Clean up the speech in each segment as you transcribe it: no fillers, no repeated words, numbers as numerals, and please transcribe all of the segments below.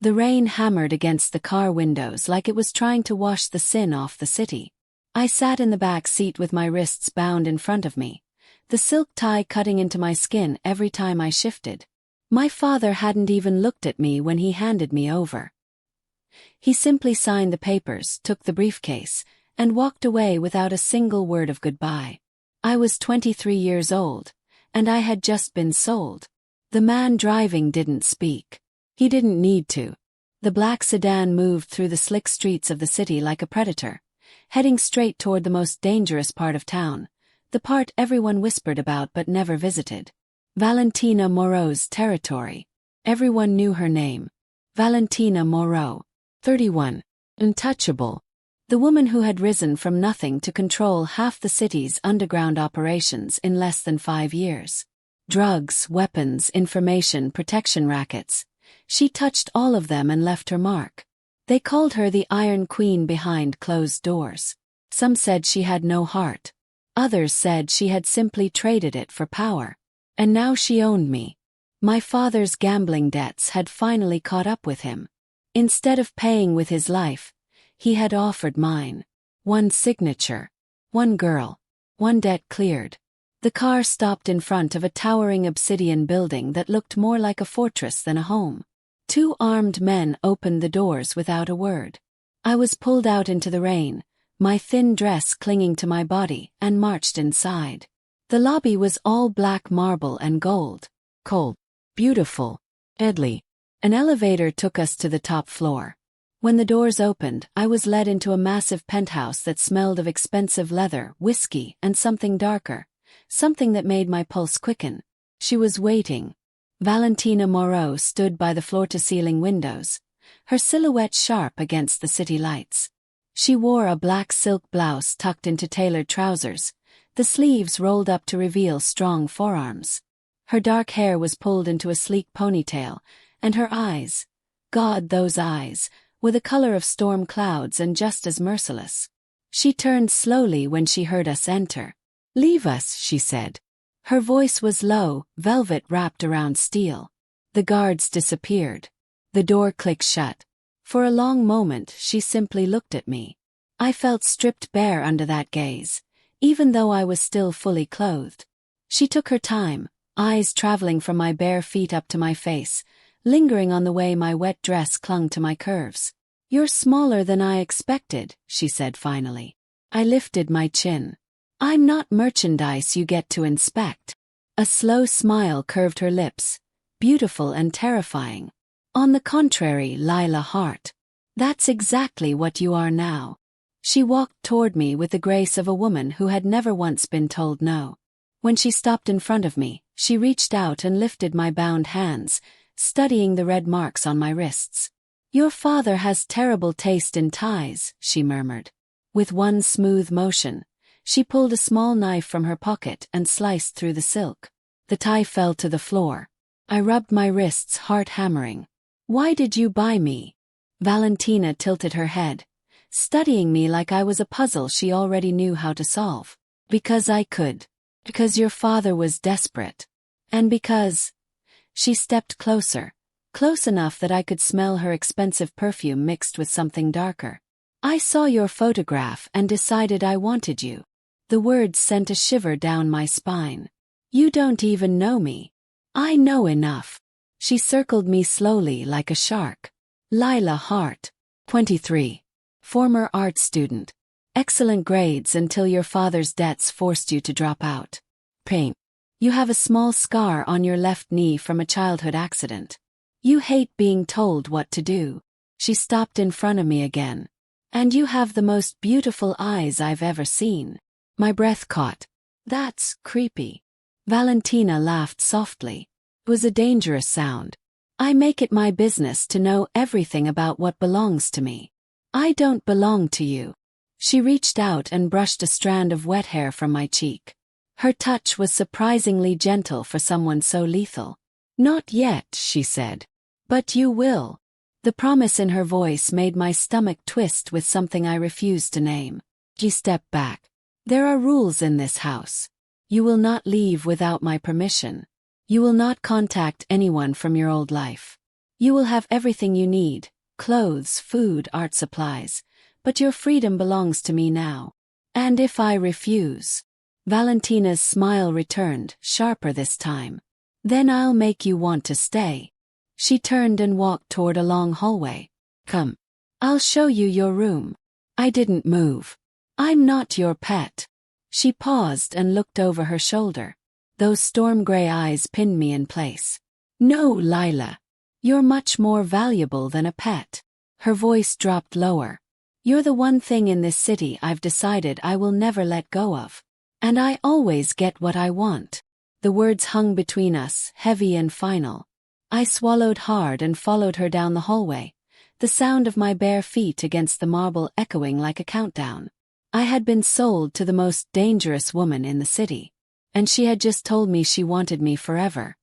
The rain hammered against the car windows like it was trying to wash the sin off the city. I sat in the back seat with my wrists bound in front of me, the silk tie cutting into my skin every time I shifted. My father hadn't even looked at me when he handed me over. He simply signed the papers, took the briefcase, and walked away without a single word of goodbye. I was 23 years old, and I had just been sold. The man driving didn't speak. He didn't need to. The black sedan moved through the slick streets of the city like a predator, heading straight toward the most dangerous part of town, the part everyone whispered about but never visited. Valentina Moreau's territory. Everyone knew her name. Valentina Moreau, 31, untouchable. The woman who had risen from nothing to control half the city's underground operations in less than 5 years. Drugs, weapons, information, protection rackets. She touched all of them and left her mark. They called her the Iron Queen behind closed doors. Some said she had no heart. Others said she had simply traded it for power. And now she owned me. My father's gambling debts had finally caught up with him. Instead of paying with his life, he had offered mine. One signature. One girl. One debt cleared. The car stopped in front of a towering obsidian building that looked more like a fortress than a home. 2 armed men opened the doors without a word. I was pulled out into the rain, my thin dress clinging to my body, and marched inside. The lobby was all black marble and gold. Cold. Beautiful. Deadly. An elevator took us to the top floor. When the doors opened, I was led into a massive penthouse that smelled of expensive leather, whiskey, and something darker. Something that made my pulse quicken. She was waiting. Valentina Moreau stood by the floor-to-ceiling windows, her silhouette sharp against the city lights. She wore a black silk blouse tucked into tailored trousers, the sleeves rolled up to reveal strong forearms. Her dark hair was pulled into a sleek ponytail, and her eyes, God, those eyes, were the color of storm clouds and just as merciless. She turned slowly when she heard us enter. "Leave us," she said. Her voice was low, velvet wrapped around steel. The guards disappeared. The door clicked shut. For a long moment she simply looked at me. I felt stripped bare under that gaze, even though I was still fully clothed. She took her time, eyes traveling from my bare feet up to my face, lingering on the way my wet dress clung to my curves. "You're smaller than I expected," she said finally. I lifted my chin. "I'm not merchandise you get to inspect." A slow smile curved her lips, beautiful and terrifying. "On the contrary, Lila Hart. That's exactly what you are now." She walked toward me with the grace of a woman who had never once been told no. When she stopped in front of me, she reached out and lifted my bound hands, studying the red marks on my wrists. "Your father has terrible taste in ties," she murmured. With one smooth motion, she pulled a small knife from her pocket and sliced through the silk. The tie fell to the floor. I rubbed my wrists, heart hammering. "Why did you buy me?" Valentina tilted her head, studying me like I was a puzzle she already knew how to solve. "Because I could. Because your father was desperate. And because—" She stepped closer, close enough that I could smell her expensive perfume mixed with something darker. "I saw your photograph and decided I wanted you." The words sent a shiver down my spine. "You don't even know me." "I know enough." She circled me slowly like a shark. "Lila Hart, 23. Former art student. Excellent grades until your father's debts forced you to drop out. Pain. You have a small scar on your left knee from a childhood accident. You hate being told what to do." She stopped in front of me again. "And you have the most beautiful eyes I've ever seen." My breath caught. "That's creepy." Valentina laughed softly. It was a dangerous sound. "I make it my business to know everything about what belongs to me. I don't belong to you." She reached out and brushed a strand of wet hair from my cheek. Her touch was surprisingly gentle for someone so lethal. "Not yet," she said. "But you will." The promise in her voice made my stomach twist with something I refused to name. She stepped back. "There are rules in this house. You will not leave without my permission. You will not contact anyone from your old life. You will have everything you need, clothes, food, art supplies, but your freedom belongs to me now. And if I refuse? Valentina's smile returned, sharper this time. Then I'll make you want to stay. She turned and walked toward a long hallway. Come. I'll show you your room. I didn't move. I'm not your pet. She paused and looked over her shoulder. Those storm-gray eyes pinned me in place. No, Lila. You're much more valuable than a pet. Her voice dropped lower. You're the one thing in this city I've decided I will never let go of. And I always get what I want. The words hung between us, heavy and final. I swallowed hard and followed her down the hallway, the sound of my bare feet against the marble echoing like a countdown. I had been sold to the most dangerous woman in the city, and she had just told me she wanted me forever.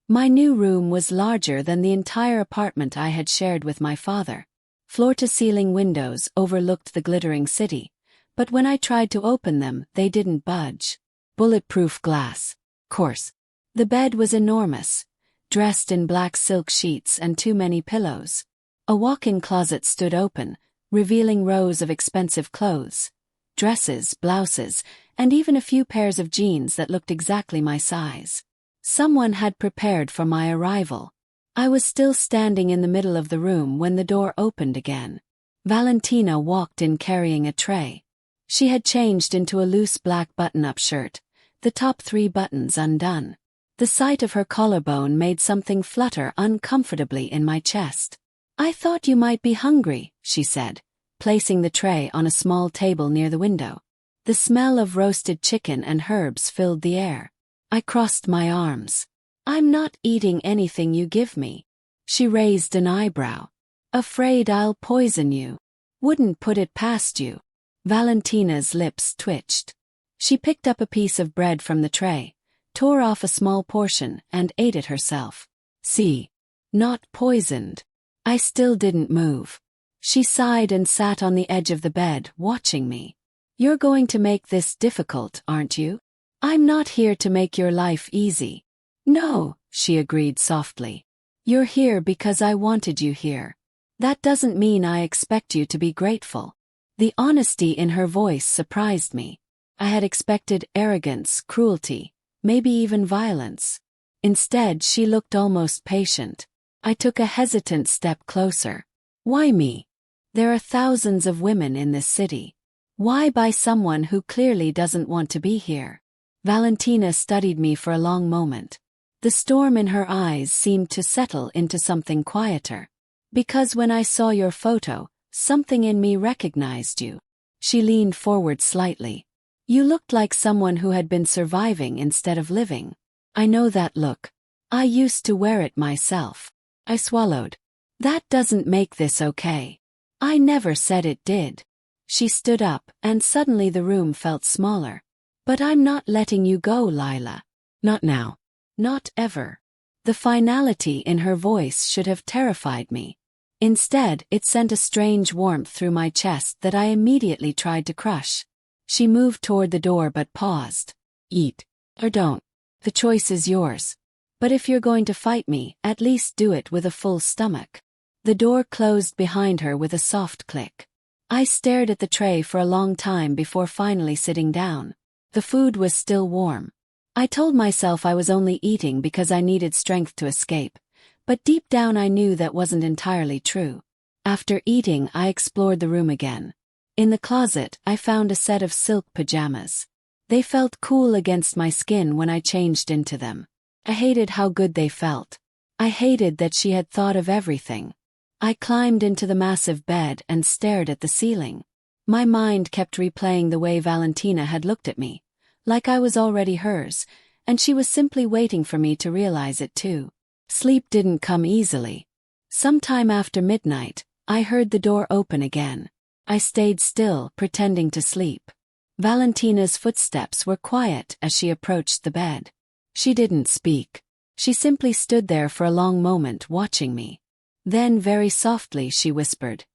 My new room was larger than the entire apartment I had shared with my father. Floor-to-ceiling windows overlooked the glittering city, but when I tried to open them, they didn't budge. Bulletproof glass. Course. The bed was enormous, dressed in black silk sheets and too many pillows. A walk-in closet stood open, revealing rows of expensive clothes, dresses, blouses, and even a few pairs of jeans that looked exactly my size. Someone had prepared for my arrival. I was still standing in the middle of the room when the door opened again. Valentina walked in carrying a tray. She had changed into a loose black button-up shirt, the top 3 buttons undone. The sight of her collarbone made something flutter uncomfortably in my chest. I thought you might be hungry, she said, placing the tray on a small table near the window. The smell of roasted chicken and herbs filled the air. I crossed my arms. I'm not eating anything you give me. She raised an eyebrow. Afraid I'll poison you. Wouldn't put it past you. Valentina's lips twitched. She picked up a piece of bread from the tray, tore off a small portion, and ate it herself. See. Not poisoned. I still didn't move. She sighed and sat on the edge of the bed, watching me. You're going to make this difficult, aren't you? I'm not here to make your life easy. No, she agreed softly. You're here because I wanted you here. That doesn't mean I expect you to be grateful. The honesty in her voice surprised me. I had expected arrogance, cruelty, maybe even violence. Instead, she looked almost patient. I took a hesitant step closer. Why me? There are thousands of women in this city. Why by someone who clearly doesn't want to be here? Valentina studied me for a long moment. The storm in her eyes seemed to settle into something quieter. Because when I saw your photo, something in me recognized you. She leaned forward slightly. You looked like someone who had been surviving instead of living. I know that look. I used to wear it myself. I swallowed. That doesn't make this okay. I never said it did. She stood up, and suddenly the room felt smaller. But I'm not letting you go, Lila. Not now. Not ever. The finality in her voice should have terrified me. Instead, it sent a strange warmth through my chest that I immediately tried to crush. She moved toward the door but paused. Eat. Or don't. The choice is yours. But if you're going to fight me, at least do it with a full stomach. The door closed behind her with a soft click. I stared at the tray for a long time before finally sitting down. The food was still warm. I told myself I was only eating because I needed strength to escape, but deep down I knew that wasn't entirely true. After eating, I explored the room again. In the closet, I found a set of silk pajamas. They felt cool against my skin when I changed into them. I hated how good they felt. I hated that she had thought of everything. I climbed into the massive bed and stared at the ceiling. My mind kept replaying the way Valentina had looked at me, like I was already hers, and she was simply waiting for me to realize it too. Sleep didn't come easily. Sometime after midnight, I heard the door open again. I stayed still, pretending to sleep. Valentina's footsteps were quiet as she approached the bed. She didn't speak. She simply stood there for a long moment watching me. Then very softly she whispered,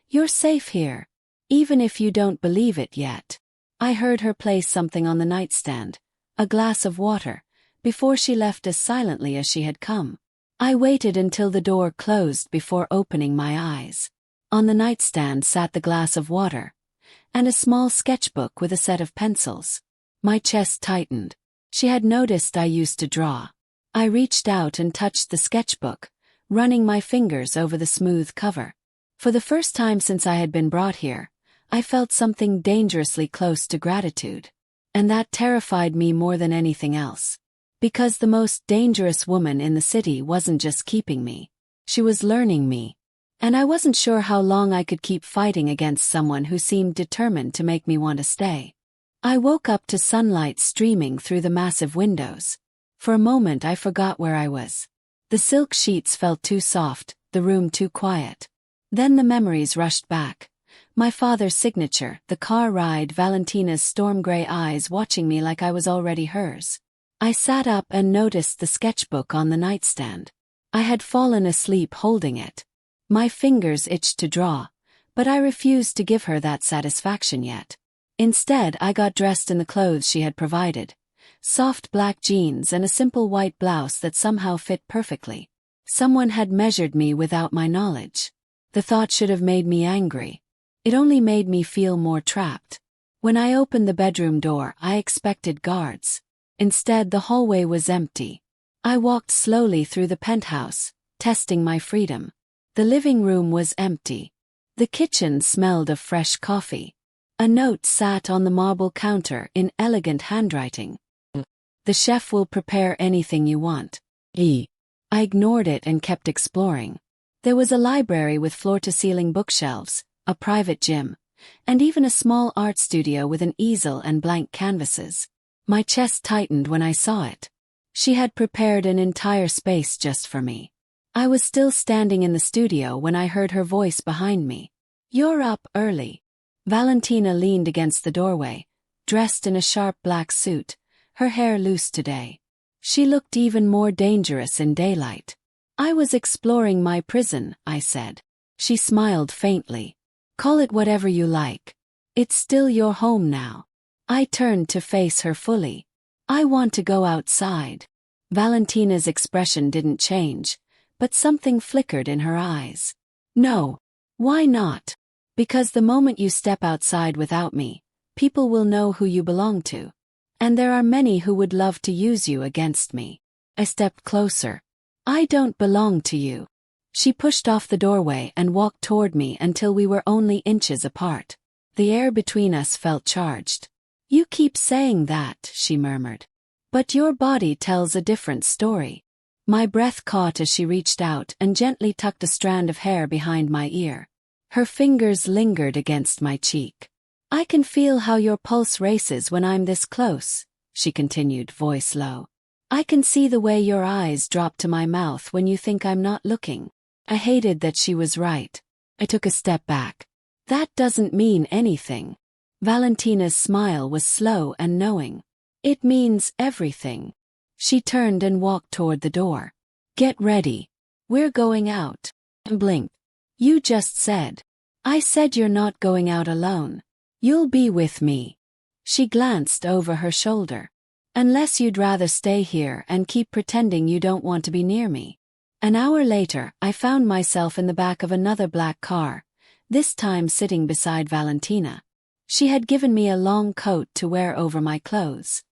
"You're safe here. Even if you don't believe it yet." I heard her place something on the nightstand, a glass of water, before she left as silently as she had come. I waited until the door closed before opening my eyes. On the nightstand sat the glass of water and a small sketchbook with a set of pencils. My chest tightened. She had noticed I used to draw. I reached out and touched the sketchbook, running my fingers over the smooth cover. For the first time since I had been brought here, I felt something dangerously close to gratitude. And that terrified me more than anything else. Because the most dangerous woman in the city wasn't just keeping me. She was learning me. And I wasn't sure how long I could keep fighting against someone who seemed determined to make me want to stay. I woke up to sunlight streaming through the massive windows. For a moment I forgot where I was. The silk sheets felt too soft, the room too quiet. Then the memories rushed back. My father's signature, the car ride, Valentina's storm-gray eyes watching me like I was already hers. I sat up and noticed the sketchbook on the nightstand. I had fallen asleep holding it. My fingers itched to draw, but I refused to give her that satisfaction yet. Instead, I got dressed in the clothes she had provided. Soft black jeans and a simple white blouse that somehow fit perfectly. Someone had measured me without my knowledge. The thought should have made me angry. It only made me feel more trapped. When I opened the bedroom door, I expected guards. Instead, the hallway was empty. I walked slowly through the penthouse, testing my freedom. The living room was empty. The kitchen smelled of fresh coffee. A note sat on the marble counter in elegant handwriting. The chef will prepare anything you want. I ignored it and kept exploring. There was a library with floor-to-ceiling bookshelves, a private gym, and even a small art studio with an easel and blank canvases. My chest tightened when I saw it. She had prepared an entire space just for me. I was still standing in the studio when I heard her voice behind me. "You're up early." Valentina leaned against the doorway, dressed in a sharp black suit, her hair loose today. She looked even more dangerous in daylight. "I was exploring my prison," I said. She smiled faintly. "Call it whatever you like. It's still your home now." I turned to face her fully. "I want to go outside." Valentina's expression didn't change, but something flickered in her eyes. "No." "Why not?" "Because the moment you step outside without me, people will know who you belong to. And there are many who would love to use you against me." I stepped closer. "I don't belong to you." She pushed off the doorway and walked toward me until we were only inches apart. The air between us felt charged. "You keep saying that," she murmured. "But your body tells a different story." My breath caught as she reached out and gently tucked a strand of hair behind my ear. Her fingers lingered against my cheek. "I can feel how your pulse races when I'm this close," she continued, voice low. "I can see the way your eyes drop to my mouth when you think I'm not looking." I hated that she was right. I took a step back. "That doesn't mean anything." Valentina's smile was slow and knowing. "It means everything." She turned and walked toward the door. "Get ready. We're going out." I blinked. "You just said." "I said you're not going out alone. You'll be with me." She glanced over her shoulder. "Unless you'd rather stay here and keep pretending you don't want to be near me." An hour later, I found myself in the back of another black car, this time sitting beside Valentina. She had given me a long coat to wear over my clothes.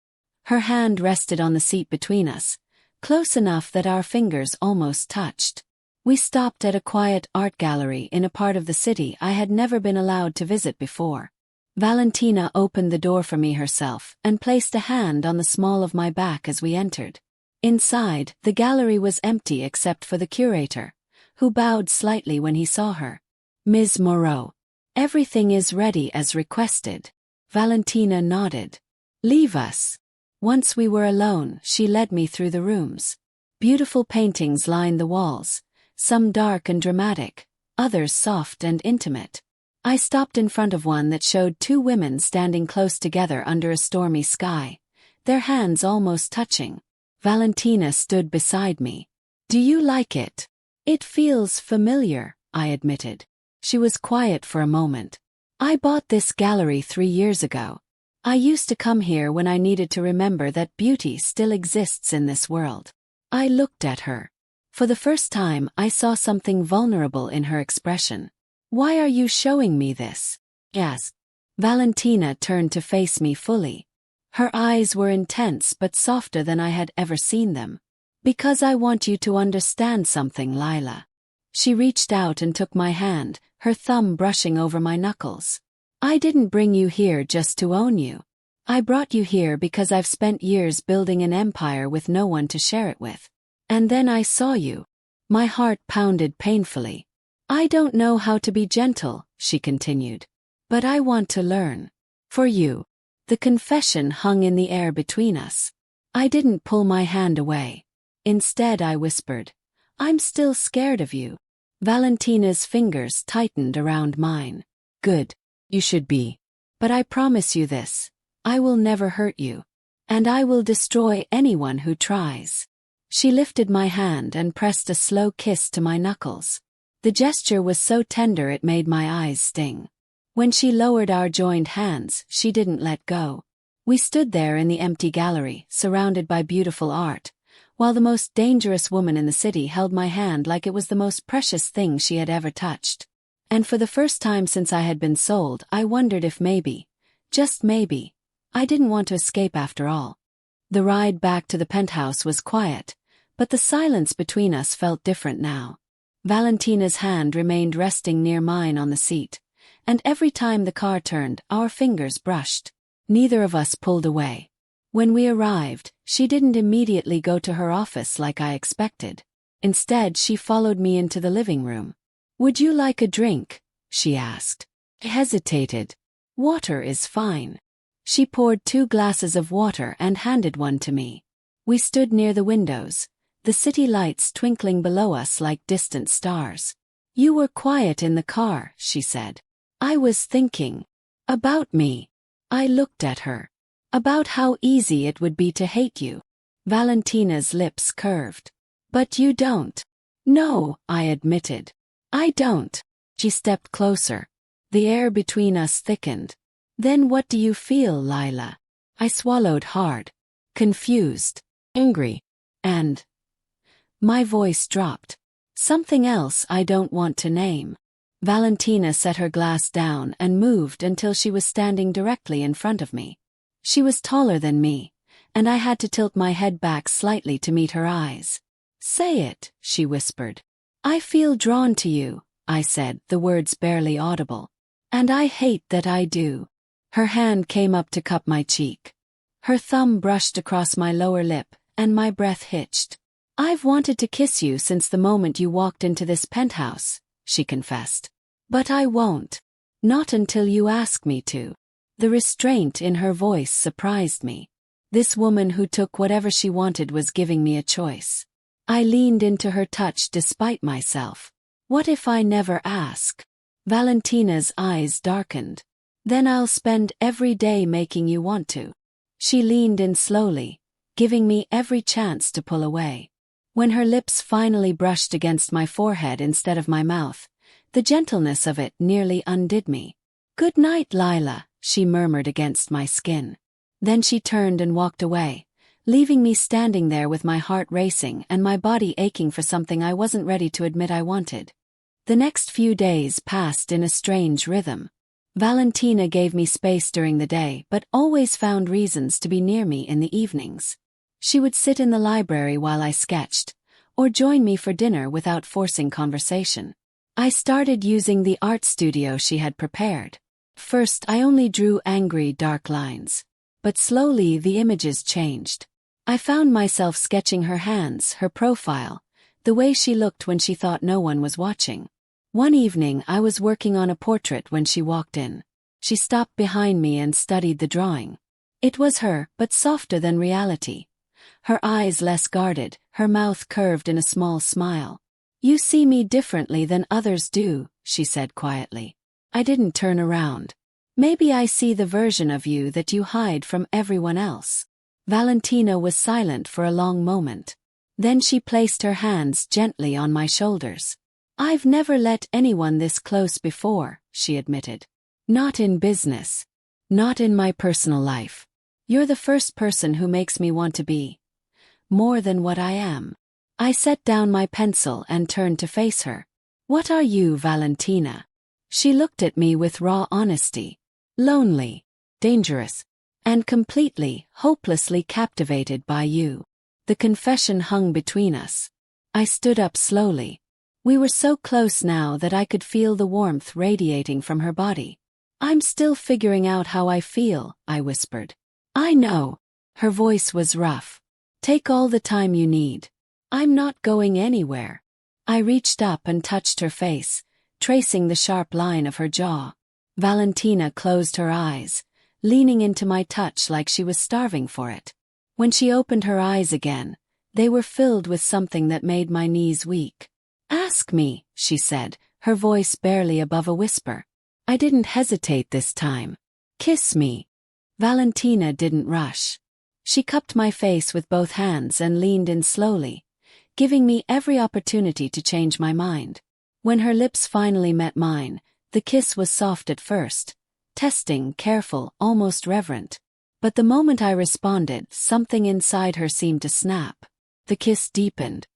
Her hand rested on the seat between us, close enough that our fingers almost touched. We stopped at a quiet art gallery in a part of the city I had never been allowed to visit before. Valentina opened the door for me herself and placed a hand on the small of my back as we entered. Inside, the gallery was empty except for the curator, who bowed slightly when he saw her. "Ms. Moreau, everything is ready as requested." Valentina nodded. "Leave us." Once we were alone, she led me through the rooms. Beautiful paintings lined the walls, some dark and dramatic, others soft and intimate. I stopped in front of one that showed two women standing close together under a stormy sky, their hands almost touching. Valentina stood beside me. "Do you like it?" "It feels familiar," I admitted. She was quiet for a moment. "I bought this gallery 3 years ago. I used to come here when I needed to remember that beauty still exists in this world." I looked at her. For the first time, I saw something vulnerable in her expression. "Why are you showing me this?" Yes. Valentina turned to face me fully. Her eyes were intense but softer than I had ever seen them. "Because I want you to understand something, Lila." She reached out and took my hand, her thumb brushing over my knuckles. "I didn't bring you here just to own you. I brought you here because I've spent years building an empire with no one to share it with. And then I saw you." My heart pounded painfully. "I don't know how to be gentle," she continued. "But I want to learn. For you." The confession hung in the air between us. I didn't pull my hand away. Instead, I whispered, "I'm still scared of you." Valentina's fingers tightened around mine. "Good. You should be. But I promise you this. I will never hurt you. And I will destroy anyone who tries." She lifted my hand and pressed a slow kiss to my knuckles. The gesture was so tender it made my eyes sting. When she lowered our joined hands, she didn't let go. We stood there in the empty gallery, surrounded by beautiful art, while the most dangerous woman in the city held my hand like it was the most precious thing she had ever touched. And for the first time since I had been sold, I wondered if maybe, just maybe, I didn't want to escape after all. The ride back to the penthouse was quiet, but the silence between us felt different now. Valentina's hand remained resting near mine on the seat, and every time the car turned, our fingers brushed. Neither of us pulled away. When we arrived, she didn't immediately go to her office like I expected. Instead, she followed me into the living room. "Would you like a drink?" she asked. I hesitated. "Water is fine." She poured 2 glasses of water and handed one to me. We stood near the windows, the city lights twinkling below us like distant stars. "You were quiet in the car," she said. "I was thinking. About me." I looked at her. "About how easy it would be to hate you." Valentina's lips curved. "But you don't." "No," I admitted. "I don't." She stepped closer. The air between us thickened. "Then what do you feel, Lila?" I swallowed hard. Confused. Angry. And my voice dropped. Something else I don't want to name. Valentina set her glass down and moved until she was standing directly in front of me. She was taller than me, and I had to tilt my head back slightly to meet her eyes. "Say it," she whispered. "I feel drawn to you," I said, the words barely audible. "And I hate that I do." Her hand came up to cup my cheek. Her thumb brushed across my lower lip, and my breath hitched. "I've wanted to kiss you since the moment you walked into this penthouse," she confessed. "But I won't. Not until you ask me to." The restraint in her voice surprised me. This woman who took whatever she wanted was giving me a choice. I leaned into her touch despite myself. "What if I never ask?" Valentina's eyes darkened. "Then I'll spend every day making you want to." She leaned in slowly, giving me every chance to pull away. When her lips finally brushed against my forehead instead of my mouth, the gentleness of it nearly undid me. "Good night, Lila," she murmured against my skin. Then she turned and walked away, leaving me standing there with my heart racing and my body aching for something I wasn't ready to admit I wanted. The next few days passed in a strange rhythm. Valentina gave me space during the day but always found reasons to be near me in the evenings. She would sit in the library while I sketched, or join me for dinner without forcing conversation. I started using the art studio she had prepared. First, I only drew angry, dark lines. But slowly the images changed. I found myself sketching her hands, her profile, the way she looked when she thought no one was watching. One evening I was working on a portrait when she walked in. She stopped behind me and studied the drawing. It was her, but softer than reality. Her eyes less guarded, her mouth curved in a small smile. "You see me differently than others do," she said quietly. I didn't turn around. "Maybe I see the version of you that you hide from everyone else." Valentina was silent for a long moment. Then she placed her hands gently on my shoulders. "I've never let anyone this close before," she admitted. "Not in business. Not in my personal life. You're the first person who makes me want to be more than what I am." I set down my pencil and turned to face her. What are you, Valentina? She looked at me with raw honesty. Lonely, dangerous, and completely, hopelessly captivated by you. The confession hung between us. I stood up slowly. We were so close now that I could feel the warmth radiating from her body. I'm still figuring out how I feel, I whispered. I know. Her voice was rough. Take all the time you need. I'm not going anywhere. I reached up and touched her face, tracing the sharp line of her jaw. Valentina closed her eyes, leaning into my touch like she was starving for it. When she opened her eyes again, they were filled with something that made my knees weak. Ask me, she said, her voice barely above a whisper. I didn't hesitate this time. Kiss me. Valentina didn't rush. She cupped my face with both hands and leaned in slowly, giving me every opportunity to change my mind. When her lips finally met mine, the kiss was soft at first, testing, careful, almost reverent. But the moment I responded, something inside her seemed to snap. The kiss deepened.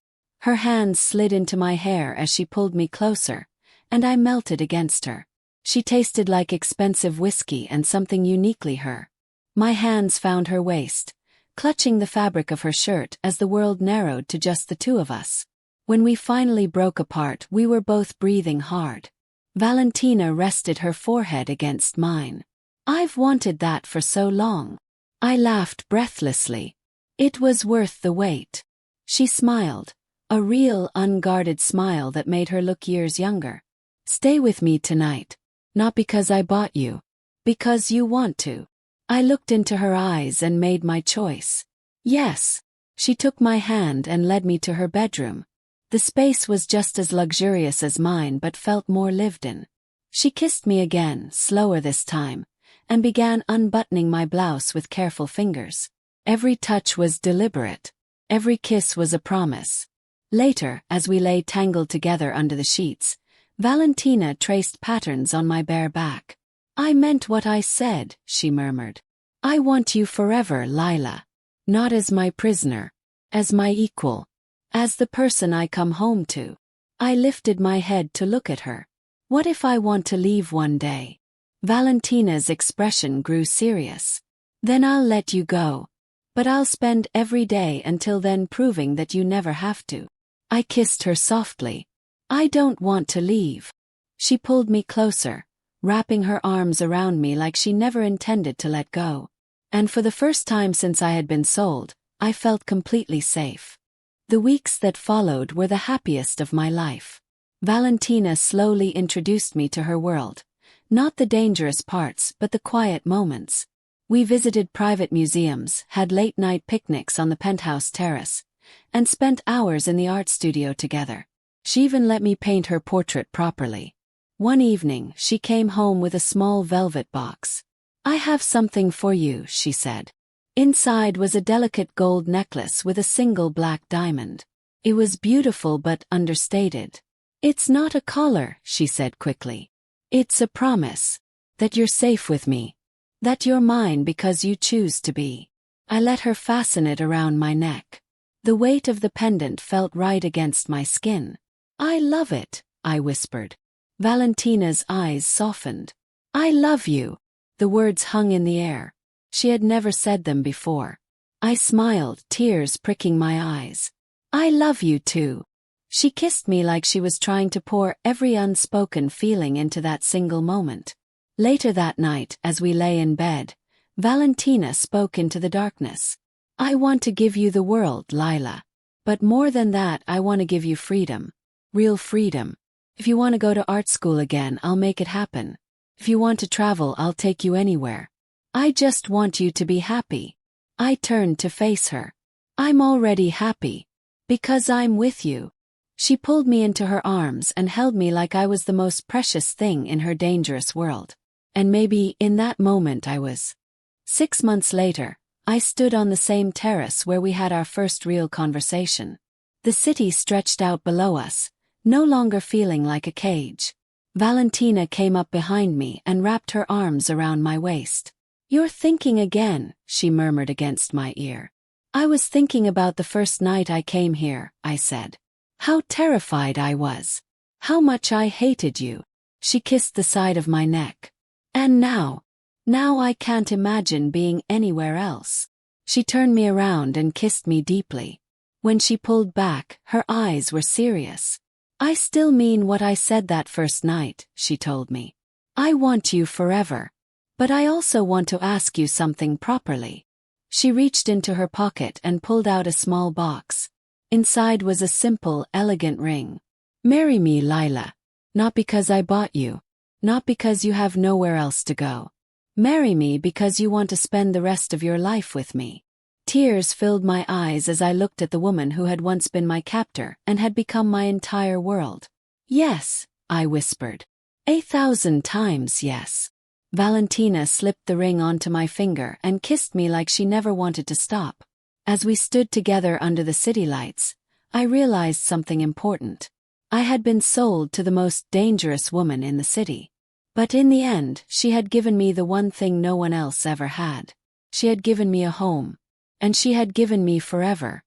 Her hands slid into my hair as she pulled me closer, and I melted against her. She tasted like expensive whiskey and something uniquely her. My hands found her waist, clutching the fabric of her shirt as the world narrowed to just the two of us. When we finally broke apart, we were both breathing hard. Valentina rested her forehead against mine. I've wanted that for so long. I laughed breathlessly. It was worth the wait. She smiled, a real, unguarded smile that made her look years younger. Stay with me tonight. Not because I bought you. Because you want to. I looked into her eyes and made my choice. Yes. She took my hand and led me to her bedroom. The space was just as luxurious as mine but felt more lived in. She kissed me again, slower this time, and began unbuttoning my blouse with careful fingers. Every touch was deliberate. Every kiss was a promise. Later, as we lay tangled together under the sheets, Valentina traced patterns on my bare back. I meant what I said, she murmured. I want you forever, Lila. Not as my prisoner. As my equal. As the person I come home to. I lifted my head to look at her. What if I want to leave one day? Valentina's expression grew serious. Then I'll let you go. But I'll spend every day until then proving that you never have to. I kissed her softly. I don't want to leave. She pulled me closer, wrapping her arms around me like she never intended to let go. And for the first time since I had been sold, I felt completely safe. The weeks that followed were the happiest of my life. Valentina slowly introduced me to her world. Not the dangerous parts but the quiet moments. We visited private museums, had late-night picnics on the penthouse terrace, and spent hours in the art studio together. She even let me paint her portrait properly. One evening, she came home with a small velvet box. I have something for you, she said. Inside was a delicate gold necklace with a single black diamond. It was beautiful but understated. It's not a collar, she said quickly. It's a promise. That you're safe with me. That you're mine because you choose to be. I let her fasten it around my neck. The weight of the pendant felt right against my skin. I love it, I whispered. Valentina's eyes softened. I love you. The words hung in the air. She had never said them before. I smiled, tears pricking my eyes. I love you too. She kissed me like she was trying to pour every unspoken feeling into that single moment. Later that night, as we lay in bed, Valentina spoke into the darkness. I want to give you the world, Lila. But more than that, I want to give you freedom. Real freedom. If you want to go to art school again, I'll make it happen. If you want to travel, I'll take you anywhere. I just want you to be happy. I turned to face her. I'm already happy. Because I'm with you. She pulled me into her arms and held me like I was the most precious thing in her dangerous world. And maybe in that moment I was. 6 months later, I stood on the same terrace where we had our first real conversation. The city stretched out below us, no longer feeling like a cage. Valentina came up behind me and wrapped her arms around my waist. You're thinking again, she murmured against my ear. I was thinking about the first night I came here, I said. How terrified I was. How much I hated you. She kissed the side of my neck. And now I can't imagine being anywhere else. She turned me around and kissed me deeply. When she pulled back, her eyes were serious. I still mean what I said that first night, she told me. I want you forever. But I also want to ask you something properly. She reached into her pocket and pulled out a small box. Inside was a simple, elegant ring. Marry me, Lila. Not because I bought you. Not because you have nowhere else to go. Marry me because you want to spend the rest of your life with me. Tears filled my eyes as I looked at the woman who had once been my captor and had become my entire world. Yes, I whispered. 1,000 times yes. Valentina slipped the ring onto my finger and kissed me like she never wanted to stop. As we stood together under the city lights, I realized something important. I had been sold to the most dangerous woman in the city. But in the end, she had given me the one thing no one else ever had. She had given me a home. And she had given me forever.